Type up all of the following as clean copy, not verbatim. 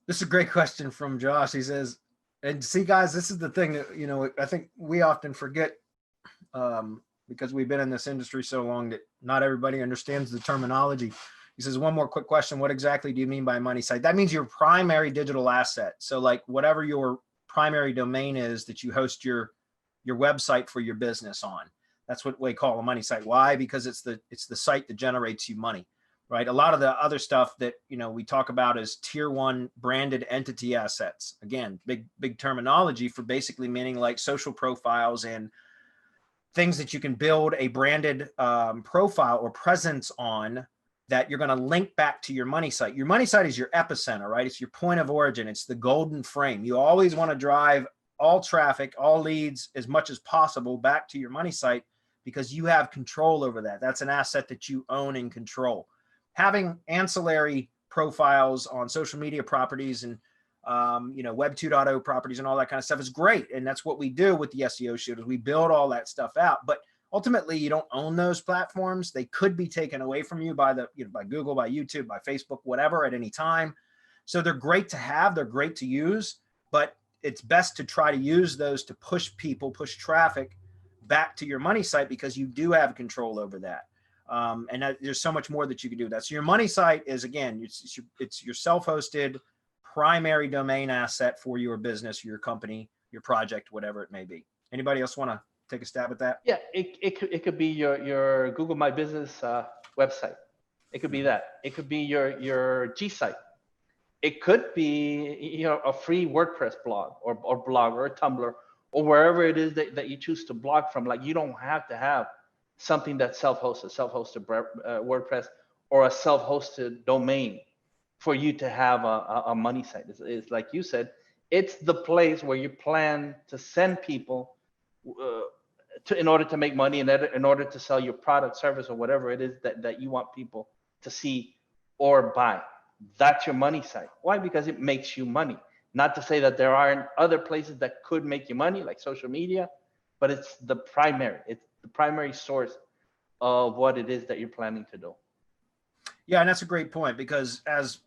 This is a great question from Josh. He says, and see, guys, this is the thing that, I think we often forget, because we've been in this industry so long that not everybody understands the terminology. He says, one more quick question. What exactly do you mean by money site? That means your primary digital asset. So like whatever your primary domain is that you host your website for your business on, that's what we call a money site. Why? Because it's the site that generates you money. Right. A lot of the other stuff that, we talk about is tier one branded entity assets. Again, big terminology for basically meaning like social profiles and things that you can build a branded profile or presence on that you're going to link back to your money site. Your money site is your epicenter, right? It's your point of origin. It's the golden frame. You always want to drive all traffic, all leads as much as possible back to your money site because you have control over that. That's an asset that you own and control. Having ancillary profiles on social media properties and, Web 2.0 properties and all that kind of stuff is great. And that's what we do with the SEO Shield is we build all that stuff out. But ultimately, you don't own those platforms. They could be taken away from you by by Google, by YouTube, by Facebook, whatever at any time. So they're great to have. They're great to use. But it's best to try to use those to push traffic back to your money site because you do have control over that. And there's so much more that you can do. So your money site is, again, it's your self-hosted primary domain asset for your business, your company, your project, whatever it may be. Anybody else want to take a stab at that? Yeah, it could be your Google My Business website. It could be that. It could be your G site. It could be a free WordPress blog or blog or a Tumblr or wherever it is that you choose to blog from. Like you don't have to have something that's self-hosted WordPress or a self-hosted domain for you to have a money site. It's like you said, it's the place where you plan to send people in order to make money and in order to sell your product, service, or whatever it is that you want people to see or buy. That's your money site. Why? Because it makes you money. Not to say that there aren't other places that could make you money, like social media, but it's the primary source of what it is that you're planning to do. Yeah, and that's a great point because as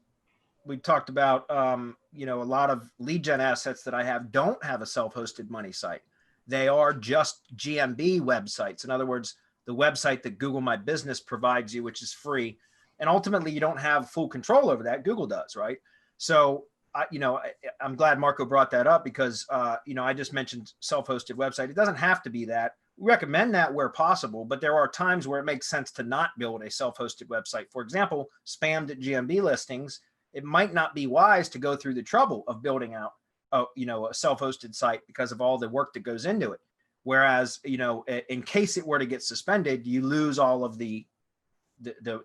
we talked about, a lot of lead gen assets that I have don't have a self-hosted money site. They are just GMB websites. In other words, the website that Google My Business provides you, which is free. And ultimately, you don't have full control over that. Google does, right? So, I'm glad Marco brought that up because, I just mentioned self-hosted website. It doesn't have to be that. We recommend that where possible, but there are times where it makes sense to not build a self-hosted website. For example, spammed GMB listings. It might not be wise to go through the trouble of building out, a self-hosted site because of all the work that goes into it. Whereas, in case it were to get suspended, you lose all of the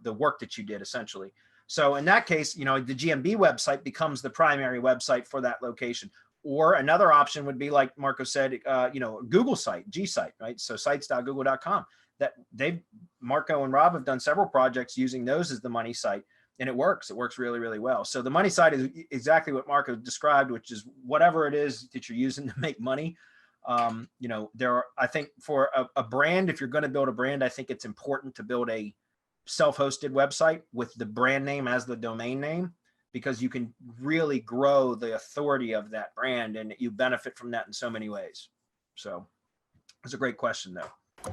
work that you did essentially. So in that case, the GMB website becomes the primary website for that location. Or another option would be like Marco said, Google site, G site, right? So sites.google.com that Marco and Rob have done several projects using those as the money site. And it works really, really well. So the money side is exactly what Marco described, which is whatever it is that you're using to make money. I think for a brand, if you're going to build a brand, I think it's important to build a self-hosted website with the brand name as the domain name, because you can really grow the authority of that brand and you benefit from that in so many ways. So it's a great question though.